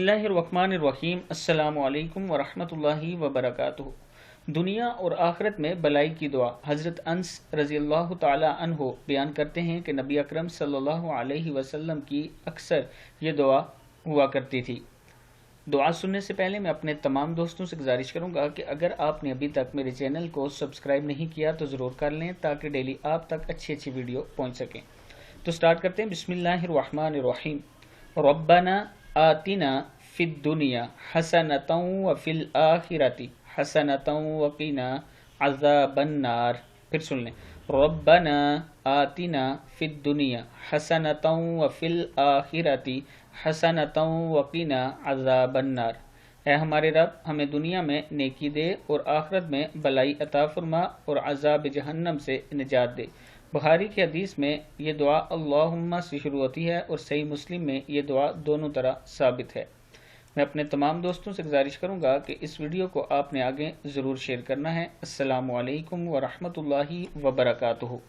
बिस्मिल्लाहिर्रहमानिर्रहीम। अस्सलामु अलैकुम वरहमतुल्लाहि वबरकातुहू। दुनिया और आखिरत में भलाई की दुआ। हज़रत अनस रज़ियल्लाहु ताला अन्हो बयान करते हैं कि नबी अकरम सल्लल्लाहु अलैहि वसल्लम की अक्सर ये दुआ हुआ करती थी। दुआ सुनने से पहले मैं अपने तमाम दोस्तों से गुजारिश करूंगा कि अगर आपने अभी तक मेरे चैनल को सब्सक्राइब नहीं किया तो ज़रूर कर लें ताकि डेली आप तक अच्छी अच्छी वीडियो पहुंच सकें। तो स्टार्ट करते हैं। बिस्मिल्लाहिर्रहमानिर्रहीम। रब्बना आतिना फिद दुनिया हसनतन व फिल आखिरति हसनतन व क़िना अज़ाबन नार। फिर सुन लें। रब्बना आतिना फिद दुनिया हसनतन व फिल आखिरति हसनतन व क़िना अज़ाबन नार। ऐ हमारे रब, हमें दुनिया में नेकी दे और आखिरत में भलाई अता फरमा और अज़ाब जहन्नम से निजात दे। बुखारी की हदीस में ये दुआ allahumma से शुरू होती है और सही मुस्लिम में ये दुआ दोनों तरह साबित है। मैं अपने तमाम दोस्तों से गुजारिश करूंगा कि इस वीडियो को आपने आगे ज़रूर शेयर करना है। अस्सलामु अलैकुम व रहमतुल्लाहि व बरकातुहू।